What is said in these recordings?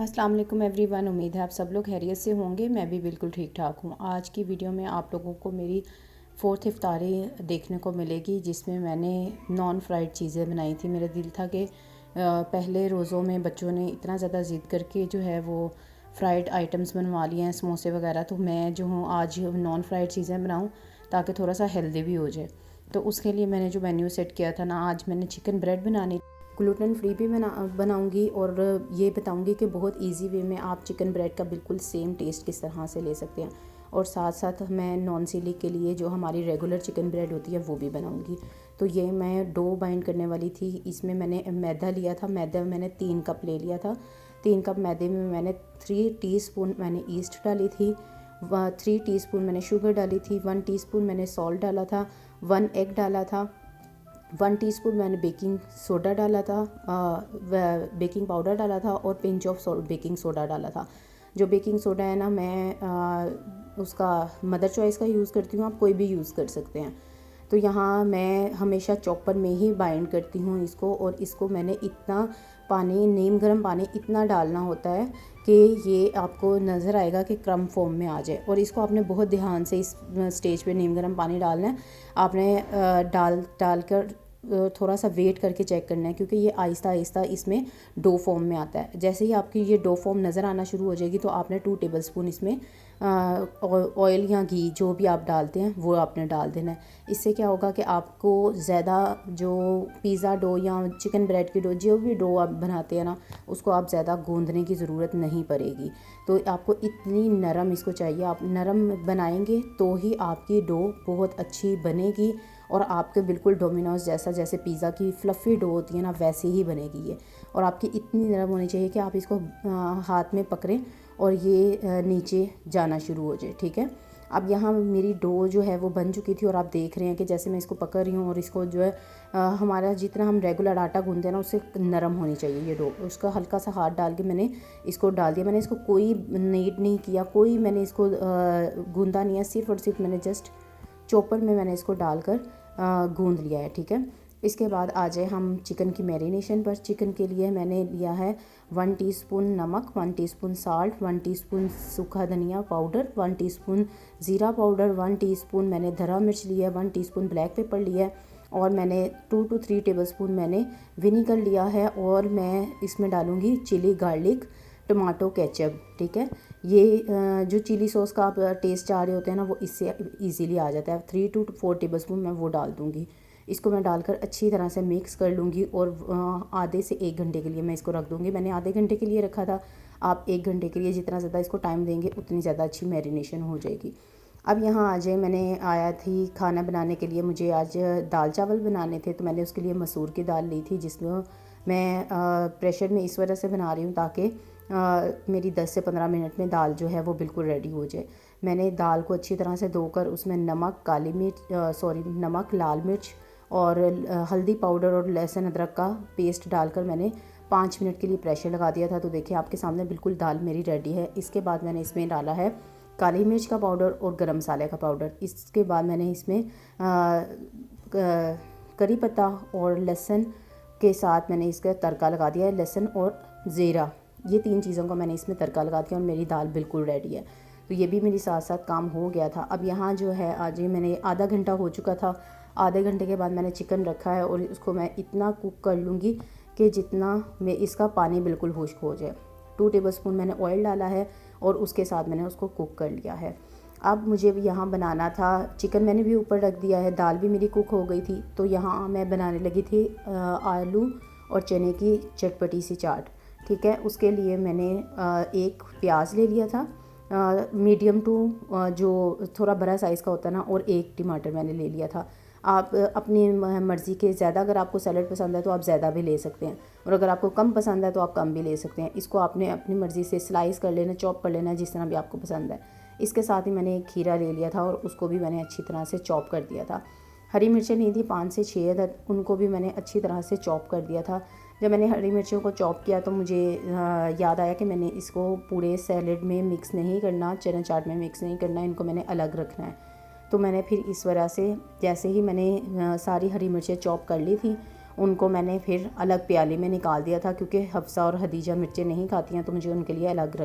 अस्सलाम वालेकुम एवरीवन। उम्मीद है आप सब लोग खैरियत से होंगे। मैं भी बिल्कुल ठीक ठाक हूँ। आज की वीडियो में आप लोगों को मेरी फोर्थ इफ्तारी देखने को मिलेगी, जिसमें मैंने नॉन फ्राइड चीज़ें बनाई थी। मेरा दिल था कि पहले रोज़ों में बच्चों ने इतना ज़्यादा ज़िद करके जो है वो फ़्राइड आइटम्स बनवा लिए हैं, समोसे वगैरह, तो मैं जो हूँ आज नॉन फ्राइड चीज़ें बनाऊँ ताकि थोड़ा सा हेल्दी भी हो जाए। तो उसके लिए मैंने जो मेन्यू सेट किया था ना, आज मैंने चिकन ब्रेड बनानी, ग्लूटेन फ्री भी बनाऊंगी और ये बताऊंगी कि बहुत इजी वे में आप चिकन ब्रेड का बिल्कुल सेम टेस्ट किस तरह से ले सकते हैं। और साथ साथ मैं नॉन चिली के लिए जो हमारी रेगुलर चिकन ब्रेड होती है वो भी बनाऊंगी। तो ये मैं डो बाइंड करने वाली थी। इसमें मैंने मैदा लिया था। मैदा मैंने 3 कप ले लिया था। 3 कप मैदे में मैंने 3 टीस्पून मैंने ईस्ट डाली थी, 3 टीस्पून मैंने शुगर डाली थी, 1 टीस्पून मैंने सॉल्ट डाला था, 1 एग डाला था, 1 टीस्पून मैंने बेकिंग सोडा डाला था, बेकिंग पाउडर डाला था और पिंच ऑफ बेकिंग सोडा डाला था। जो बेकिंग सोडा है ना, मैं उसका मदर चॉइस का यूज़ करती हूँ, आप कोई भी यूज़ कर सकते हैं। तो यहाँ मैं हमेशा चॉपर में ही बाइंड करती हूँ इसको, और इसको मैंने इतना पानी, नीम गर्म पानी इतना डालना होता है कि ये आपको नज़र आएगा कि क्रम फॉर्म में आ जाए। और इसको आपने बहुत ध्यान से इस स्टेज पे नीम गर्म पानी डालना है। आपने डाल कर थोड़ा सा वेट करके चेक करना है, क्योंकि ये आहिस्ता आहिस्ता इसमें डो फॉर्म में आता है। जैसे ही आपकी ये डो फॉर्म नज़र आना शुरू हो जाएगी तो आपने 2 टेबलस्पून इसमें ऑयल या घी जो भी आप डालते हैं वो आपने डाल देना है। इससे क्या होगा कि आपको ज़्यादा जो पिज़्ज़ा डो या चिकन ब्रेड की डो, जो भी डो आप बनाते हैं ना, उसको आप ज़्यादा गूंदने की ज़रूरत नहीं पड़ेगी। तो आपको इतनी नरम इसको चाहिए। आप नरम बनाएंगे तो ही आपकी डो बहुत अच्छी बनेगी और आपके बिल्कुल डोमिनोज जैसा, जैसे पिज़्ज़ा की फ्लफ़ी डो होती है ना, वैसे ही बनेगी ये। और आपकी इतनी नरम होनी चाहिए कि आप इसको हाथ में पकड़ें और ये नीचे जाना शुरू हो जाए। ठीक है, अब यहाँ मेरी डो जो है वो बन चुकी थी और आप देख रहे हैं कि जैसे मैं इसको पकड़ रही हूँ और इसको जो है हमारा जितना हम रेगुलर आटा गूंदते हैं ना, उससे नरम होनी चाहिए ये डो। उसका हल्का सा हाथ डाल के मैंने इसको डाल दिया। मैंने इसको कोई नीड नहीं किया, कोई मैंने इसको गूंदा नहीं है, सिर्फ और सिर्फ मैंने जस्ट चॉपर में मैंने इसको डालकर गूंद लिया है। ठीक है, इसके बाद आ जाए हम चिकन की मैरिनेशन पर। चिकन के लिए मैंने लिया है 1 टीस्पून नमक, 1 टीस्पून साल्ट, 1 टीस्पून सूखा धनिया पाउडर, 1 टीस्पून ज़ीरा पाउडर, 1 टीस्पून मैंने धरा मिर्च लिया है, 1 टीस्पून ब्लैक पेपर लिया है, और मैंने 2 to 3 टेबलस्पून मैंने विनीगर लिया है। और मैं इसमें डालूँगी चिली गार्लिक टमाटो केचप। ठीक है, ये जो चिली सॉस का आप टेस्ट चाह रहे होते हैं ना, वो इससे इजीली आ जाता है। 3 to 4 टेबलस्पून मैं वो डाल दूँगी। इसको मैं डालकर अच्छी तरह से मिक्स कर लूँगी और आधे से 1 घंटे के लिए मैं इसको रख दूँगी। मैंने आधे घंटे के लिए रखा था, आप 1 घंटे के लिए, जितना ज़्यादा इसको टाइम देंगे उतनी ज़्यादा अच्छी मैरिनेशन हो जाएगी। अब यहाँ आ जाए, मैंने आया थी खाना बनाने के लिए, मुझे आज दाल चावल बनाने थे, तो मैंने उसके लिए मसूर की दाल ली थी, जिसमें मैं प्रेशर में इस वजह से बना रही हूँ ताकि मेरी 10 से 15 मिनट में दाल जो है वो बिल्कुल रेडी हो जाए। मैंने दाल को अच्छी तरह से धोकर उसमें नमक, काली मिर्च, नमक, लाल मिर्च और हल्दी पाउडर और लहसुन अदरक का पेस्ट डालकर मैंने 5 मिनट के लिए प्रेशर लगा दिया था। तो देखिए आपके सामने बिल्कुल दाल मेरी रेडी है। इसके बाद मैंने इसमें डाला है काली मिर्च का पाउडर और गरम मसाले का पाउडर। इसके बाद मैंने इसमें करी पत्ता और लहसुन के साथ मैंने इसका तड़का लगा दिया है। लहसुन और ज़ीरा, ये 3 चीज़ों का मैंने इसमें तड़का लगा दिया और मेरी दाल बिल्कुल रेडी है। तो ये भी मेरी साथ साथ काम हो गया था। अब यहाँ जो है आज ये मैंने आधा घंटा हो चुका था। आधे घंटे के बाद मैंने चिकन रखा है और इसको मैं इतना कुक कर लूँगी कि जितना में इसका पानी बिल्कुल खुश्क हो जाए। 2 टेबलस्पून मैंने ऑयल डाला है और उसके साथ मैंने उसको कुक कर लिया है। अब मुझे भी यहाँ बनाना था, चिकन मैंने भी ऊपर रख दिया है, दाल भी मेरी कुक हो गई थी। तो यहाँ मैं बनाने लगी थी आलू और चने की चटपटी सी चाट। ठीक है, उसके लिए मैंने एक प्याज ले लिया था मीडियम टू जो थोड़ा बड़ा साइज़ का होता है ना, और एक टमाटर मैंने ले लिया था। आप अपनी मर्ज़ी के, ज़्यादा अगर आपको सैलड पसंद है तो आप ज़्यादा भी ले सकते हैं, और अगर आपको कम पसंद है तो आप कम भी ले सकते हैं। इसको आपने अपनी मर्ज़ी से स्लाइस कर लेना, चॉप कर लेना, जिस तरह भी आपको पसंद है। इसके साथ ही मैंने एक खीरा ले लिया था और उसको भी मैंने अच्छी तरह से चॉप कर दिया था। हरी मिर्चें ली थी 5 से 6 अदद, उनको भी मैंने अच्छी तरह से चॉप कर दिया था। जब मैंने हरी मिर्चों को चॉप किया तो मुझे याद आया कि मैंने इसको पूरे सैलेड में मिक्स नहीं करना, चना चाट में मिक्स नहीं करना, इनको मैंने अलग रखना है। तो मैंने फिर इस वजह से, जैसे ही मैंने सारी हरी मिर्चें चॉप कर ली थी उनको मैंने फिर अलग प्याली में निकाल दिया था, क्योंकि हफ्सा और हदीजा मिर्चें नहीं खाती हैं तो मुझे उनके लिए अलग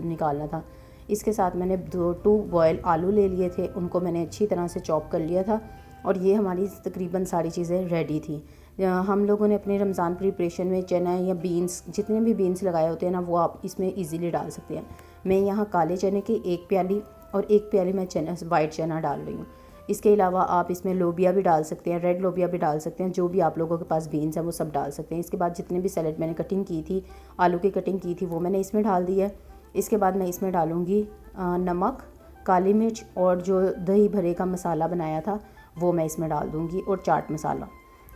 निकालना था। इसके साथ मैंने 2 बॉयल आलू ले लिए थे, उनको मैंने अच्छी तरह से चॉप कर लिया था और ये हमारी तकरीबन सारी चीज़ें रेडी थी। हम लोगों ने अपने रमज़ान प्रिपरेशन में चना या बीन्स, जितने भी बीन्स लगाए होते हैं ना, वो आप इसमें ईज़िली डाल सकते हैं। मैं यहाँ काले चने की 1 प्याली और 1 प्याली मैं वाइट चना डाल रही हूँ। इसके अलावा आप इसमें लोबिया भी डाल सकते हैं, रेड लोबिया भी डाल सकते हैं, जो भी आप लोगों के पास बीन्स हैं वो सब डाल सकते हैं। इसके बाद जितने भी सैलेड मैंने कटिंग की थी, आलू की कटिंग की थी, वो मैंने इसमें डाल दी है। इसके बाद मैं इसमें डालूँगी नमक, काली मिर्च और जो दही भरे का मसाला बनाया था वो मैं इसमें डाल दूँगी, और चाट मसाला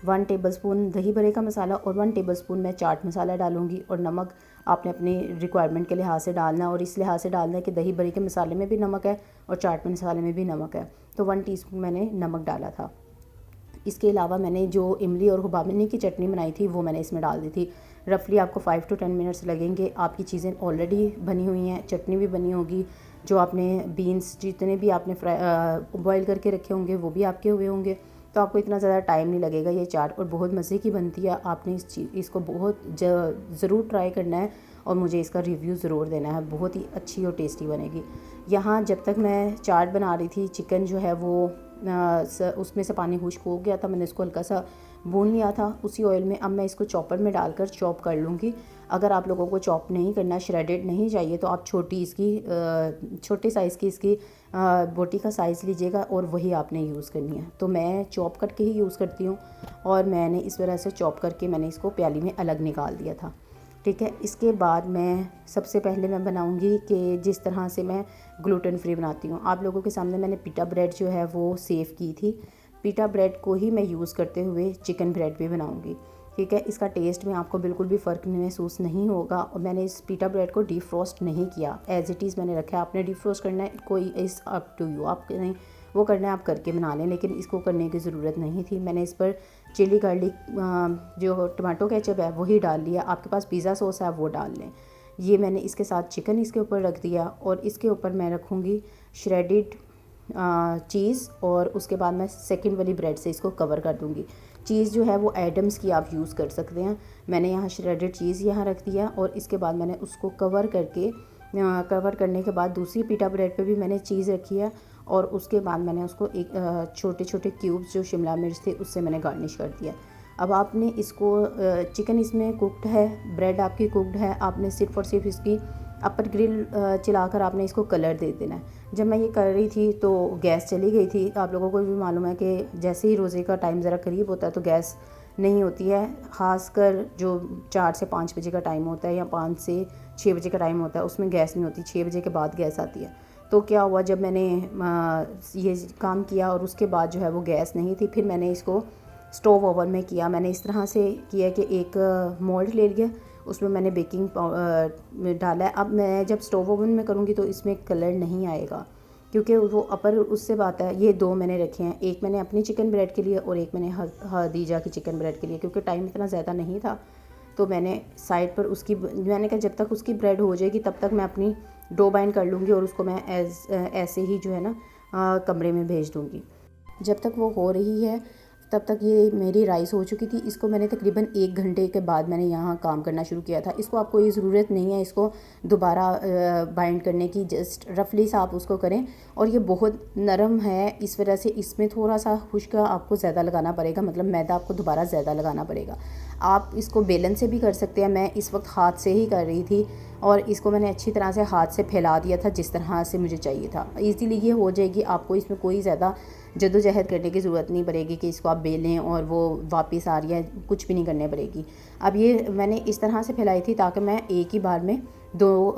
1 टेबलस्पून दही भरे का मसाला और 1 टेबलस्पून मैं चाट मसाला डालूँगी। और नमक आपने अपनी रिक्वायरमेंट के लिहाज से डालना है, और इस लिहाज से डालना है कि दही भरे के मसाले में भी नमक है और चाट मसाले में भी नमक है, तो 1 टीस्पून मैंने नमक डाला था। इसके अलावा मैंने जो इमली और हुबाबनी की चटनी बनाई थी वो मैंने इसमें डाल दी थी। रफली आपको 5 to 10 मिनट्स लगेंगे। आपकी चीज़ें ऑलरेडी बनी हुई हैं, चटनी भी बनी होगी, जो आपने बीन्स जितने भी आपने बॉयल करके रखे होंगे वो भी आपके हुए होंगे, तो आपको इतना ज़्यादा टाइम नहीं लगेगा। ये चाट और बहुत मज़े की बनती है। आपने इसको बहुत ज़रूर ट्राई करना है और मुझे इसका रिव्यू ज़रूर देना है। बहुत ही अच्छी और टेस्टी बनेगी। यहाँ जब तक मैं चाट बना रही थी, चिकन जो है वो उसमें से पानी खुश्क हो गया था, मैंने इसको हल्का सा भून लिया था उसी ऑयल में। अब मैं इसको चॉपर में डालकर चॉप कर लूँगी। अगर आप लोगों को चॉप नहीं करना, श्रेडेड नहीं चाहिए, तो आप छोटे साइज़ की इसकी बोटी का साइज़ लीजिएगा और वही आपने यूज़ करनी है। तो मैं चॉप करके ही यूज़ करती हूँ और मैंने इस तरह से चॉप करके मैंने इसको प्याली में अलग निकाल दिया था। ठीक है। इसके बाद मैं सबसे पहले मैं बनाऊंगी कि जिस तरह से मैं ग्लूटेन फ्री बनाती हूँ। आप लोगों के सामने मैंने पिटा ब्रेड जो है वो सेव की थी। पिटा ब्रेड को ही मैं यूज़ करते हुए चिकन ब्रेड भी बनाऊंगी। ठीक है। इसका टेस्ट में आपको बिल्कुल भी फ़र्क महसूस नहीं होगा। और मैंने इस पिटा ब्रेड को डीप फ्रोस्ट नहीं किया, एज इट इज़ मैंने रखा है। आपने डीप फ्रोस्ट करना है, कोई इज़ अप टू यू, आप नहीं वो करना है आप करके बना लें, लेकिन इसको करने की ज़रूरत नहीं थी। मैंने इस पर चिली गार्लिक जो टमाटो केचप है वही डाल लिया। आपके पास पिज़्ज़ा सॉस है वो डाल लें। ये मैंने इसके साथ चिकन इसके ऊपर रख दिया और इसके ऊपर मैं रखूँगी श्रेडिड चीज़, और उसके बाद मैं सेकंड वाली ब्रेड से इसको कवर कर दूँगी। चीज़ जो है वो एडम्स की आप यूज़ कर सकते हैं। मैंने यहाँ श्रेडेड चीज़ यहाँ रख दिया और इसके बाद मैंने उसको कवर करने के बाद दूसरी पिटा ब्रेड पे भी मैंने चीज़ रखी है, और उसके बाद मैंने उसको एक छोटे छोटे क्यूब्स जो शिमला मिर्च थे उससे मैंने गार्निश कर दिया। अब आपने इसको चिकन इसमें कुक्ड है, ब्रेड आपकी कुक्ड है, आपने सिर्फ और सिर्फ इसकी अपर ग्रिल चलाकर आपने इसको कलर दे देना है। जब मैं ये कर रही थी तो गैस चली गई थी। आप लोगों को भी मालूम है कि जैसे ही रोज़े का टाइम ज़रा करीब होता है तो गैस नहीं होती है, ख़ासकर जो 4 से 5 बजे का टाइम होता है या 5 से 6 बजे का टाइम होता है उसमें गैस नहीं होती, 6 बजे के बाद गैस आती है। तो क्या हुआ, जब मैंने ये काम किया और उसके बाद जो है वो गैस नहीं थी, फिर मैंने इसको स्टोव ओवन में किया। मैंने इस तरह से किया कि एक मोल्ड ले लिया, उसमें मैंने बेकिंग डाला है। अब मैं जब स्टोव ओवन में करूँगी तो इसमें कलर नहीं आएगा, क्योंकि वो अपर उससे बात है। ये 2 मैंने रखे हैं, एक मैंने अपनी चिकन ब्रेड के लिए और एक मैंने हदीजा की चिकन ब्रेड के लिए, क्योंकि टाइम इतना ज़्यादा नहीं था। तो मैंने साइड पर मैंने कहा जब तक उसकी ब्रेड हो जाएगी तब तक मैं अपनी डो बाइंड कर लूँगी और उसको मैं ऐसे ही जो है ना कमरे में भेज दूँगी। जब तक वो हो रही है तब तक ये मेरी राइस हो चुकी थी। इसको मैंने तकरीबन 1 घंटे के बाद मैंने यहाँ काम करना शुरू किया था। इसको आपको ये ज़रूरत नहीं है इसको दोबारा बाइंड करने की, जस्ट रफली सा आप उसको करें। और ये बहुत नरम है, इस वजह से इसमें थोड़ा सा खुश्क आपको ज़्यादा लगाना पड़ेगा, मतलब मैदा आपको दोबारा ज़्यादा लगाना पड़ेगा। आप इसको बेलन से भी कर सकते हैं, मैं इस वक्त हाथ से ही कर रही थी और इसको मैंने अच्छी तरह से हाथ से फैला दिया था जिस तरह से मुझे चाहिए था। ईज़िली ये हो जाएगी, आपको इसमें कोई ज़्यादा जद्दोजहद करने की ज़रूरत नहीं पड़ेगी कि इसको आप बेलें और वो वापस आ रही है, कुछ भी नहीं करने पड़ेगी। अब ये मैंने इस तरह से फैलाई थी ताकि मैं एक ही बार में 2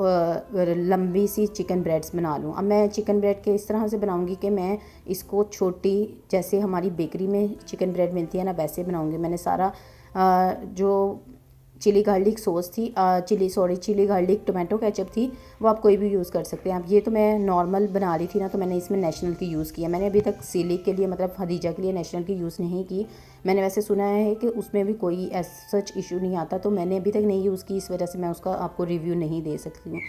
लंबी सी चिकन ब्रेड्स बना लूँ। अब मैं चिकन ब्रेड के इस तरह से बनाऊँगी कि मैं इसको छोटी, जैसे हमारी बेकरी में चिकन ब्रेड मिलती है ना, वैसे बनाऊँगी। मैंने सारा जो चिली गार्लिक सॉस थी, चिली गार्लिक टमाटो केचप थी, वो आप कोई भी यूज़ कर सकते हैं। अब ये तो मैं नॉर्मल बना रही थी ना, तो मैंने इसमें नेशनल की यूज़ किया। मैंने अभी तक सिलिक के लिए, मतलब हदीजा के लिए नेशनल की यूज़ नहीं की। मैंने वैसे सुना है कि उसमें भी कोई सच इशू नहीं आता, तो मैंने अभी तक नहीं यूज़ की, इस वजह से मैं उसका आपको रिव्यू नहीं दे सकती हूँ।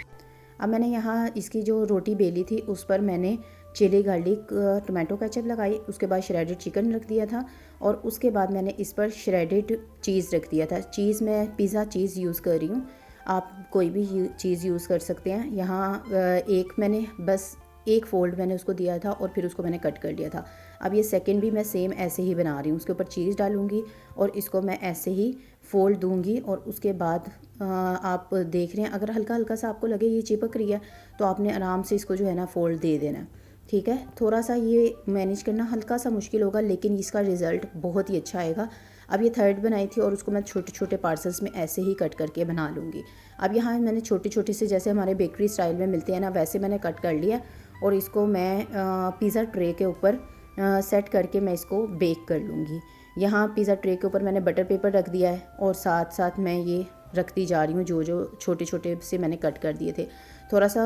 अब मैंने यहाँ इसकी जो रोटी बेली थी उस पर मैंने चिली गार्लिक टमाटो केचप लगाई, उसके बाद श्रेडेड चिकन रख दिया था और उसके बाद मैंने इस पर श्रेडेड चीज़ रख दिया था। चीज़ मैं पिज़्ज़ा चीज़ यूज़ कर रही हूँ, आप कोई भी चीज़ यूज़ कर सकते हैं। यहाँ एक मैंने बस एक फ़ोल्ड मैंने उसको दिया था और फिर उसको मैंने कट कर लिया था। अब ये सेकंड भी मैं सेम ऐसे ही बना रही हूँ, उसके ऊपर चीज़ डालूँगी और इसको मैं ऐसे ही फ़ोल्ड दूँगी और उसके बाद आप देख रहे हैं अगर हल्का हल्का सा आपको लगे ये चिपक रही है तो आपने आराम से इसको जो है ना फ़ोल्ड दे देना है, ठीक है। थोड़ा सा ये मैनेज करना हल्का सा मुश्किल होगा लेकिन इसका रिज़ल्ट बहुत ही अच्छा आएगा। अब ये थर्ड बनाई थी और उसको मैं छोटे छोटे पार्सल्स में ऐसे ही कट करके बना लूँगी। अब यहाँ मैंने छोटी छोटी से जैसे हमारे बेकरी स्टाइल में मिलते हैं ना वैसे मैंने कट कर लिया और इसको मैं पिज़्ज़ा ट्रे के ऊपर सेट करके मैं इसको बेक कर लूँगी। यहाँ पिज़्ज़ा ट्रे के ऊपर मैंने बटर पेपर रख दिया है और साथ साथ मैं ये रखती जा रही हूँ जो जो छोटे छोटे से मैंने कट कर दिए थे। थोड़ा सा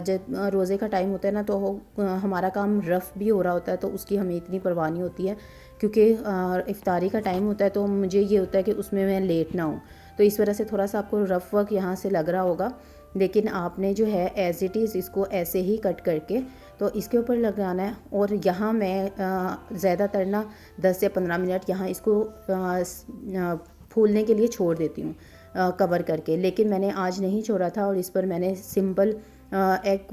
जब रोज़े का टाइम होता है ना तो हमारा काम रफ़ भी हो रहा होता है तो उसकी हमें इतनी परवाह नहीं होती है क्योंकि इफ्तारी का टाइम होता है तो मुझे ये होता है कि उसमें मैं लेट ना हूँ, तो इस वजह से थोड़ा सा आपको रफ़ वर्क यहाँ से लग रहा होगा। लेकिन आपने जो है एज़ इट इज़ इसको ऐसे ही कट करके तो इसके ऊपर लगाना है। और यहाँ मैं ज़्यादातर ना 10 या 15 मिनट यहाँ इसको फूलने के लिए छोड़ देती हूँ कवर करके, लेकिन मैंने आज नहीं छोड़ा था और इस पर मैंने सिंपल एग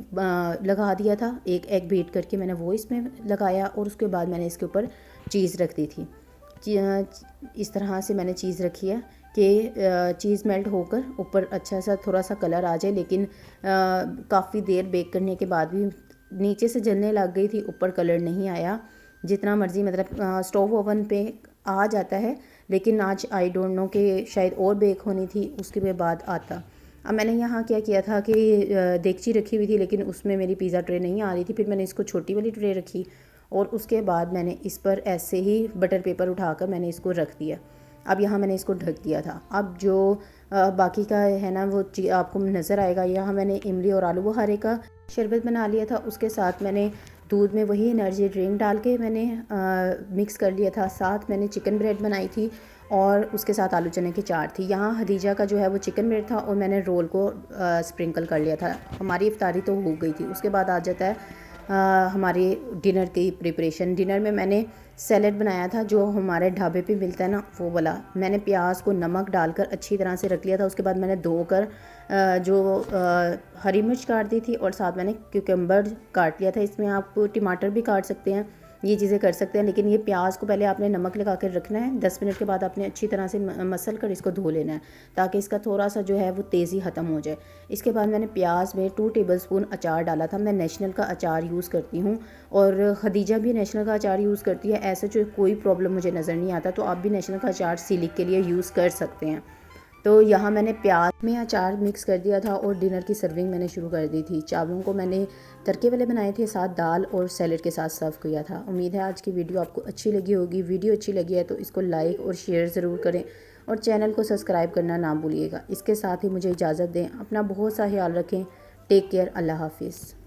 लगा दिया था। एक एग बीट करके मैंने वो इसमें लगाया और उसके बाद मैंने इसके ऊपर चीज़ रख दी थी। इस तरह से मैंने चीज़ रखी है कि चीज़ मेल्ट होकर ऊपर अच्छा सा थोड़ा सा कलर आ जाए, लेकिन काफ़ी देर बेक करने के बाद भी नीचे से जलने लग गई थी, ऊपर कलर नहीं आया। जितना मर्ज़ी मतलब स्टोव ओवन पे आ जाता है लेकिन आज आई डोंट नो कि शायद और बेक होनी थी उसके बाद आता। अब मैंने यहाँ क्या किया था कि देगची रखी हुई थी लेकिन उसमें मेरी पिज़्ज़ा ट्रे नहीं आ रही थी, फिर मैंने इसको छोटी वाली ट्रे रखी और उसके बाद मैंने इस पर ऐसे ही बटर पेपर उठाकर मैंने इसको रख दिया। अब यहाँ मैंने इसको ढक दिया था। अब जो बाकी का है ना वो आपको नज़र आएगा। यहाँ मैंने इमली और आलू बुखारे का शरबत बना लिया था, उसके साथ मैंने दूध में वही एनर्जी ड्रिंक डाल के मैंने मिक्स कर लिया था। साथ मैंने चिकन ब्रेड बनाई थी और उसके साथ आलू चने की चाट थी। यहाँ हदीजा का जो है वो चिकन ब्रेड था और मैंने रोल को स्प्रिंकल कर लिया था। हमारी इफ्तारी तो हो गई थी। उसके बाद आ जाता है हमारे डिनर की प्रिपरेशन। डिनर में मैंने सैलेड बनाया था जो हमारे ढाबे पे मिलता है ना वो वाला। मैंने प्याज को नमक डालकर अच्छी तरह से रख लिया था। उसके बाद मैंने धोकर जो हरी मिर्च काट दी थी और साथ मैंने क्यूकम्बर काट लिया था। इसमें आप टमाटर भी काट सकते हैं, ये चीज़ें कर सकते हैं, लेकिन ये प्याज को पहले आपने नमक लगा कर रखना है। 10 मिनट के बाद आपने अच्छी तरह से मसल कर इसको धो लेना है ताकि इसका थोड़ा सा जो है वो तेज़ी ख़त्म हो जाए। इसके बाद मैंने प्याज में 2 टेबलस्पून अचार डाला था। मैं नेशनल का अचार यूज़ करती हूँ और खदीजा भी नेशनल का अचार यूज़ करती है। ऐसे जो कोई प्रॉब्लम मुझे नज़र नहीं आता, तो आप भी नेशनल का अचार सीलिक के लिए यूज़ कर सकते हैं। तो यहाँ मैंने प्याज में अचार मिक्स कर दिया था और डिनर की सर्विंग मैंने शुरू कर दी थी। चावलों को मैंने तड़के वाले बनाए थे, साथ दाल और सैलेड के साथ सर्व किया था। उम्मीद है आज की वीडियो आपको अच्छी लगी होगी। वीडियो अच्छी लगी है तो इसको लाइक और शेयर ज़रूर करें और चैनल को सब्सक्राइब करना ना भूलिएगा। इसके साथ ही मुझे इजाज़त दें। अपना बहुत सा ख्याल रखें। Take care. अल्लाह हाफिज़।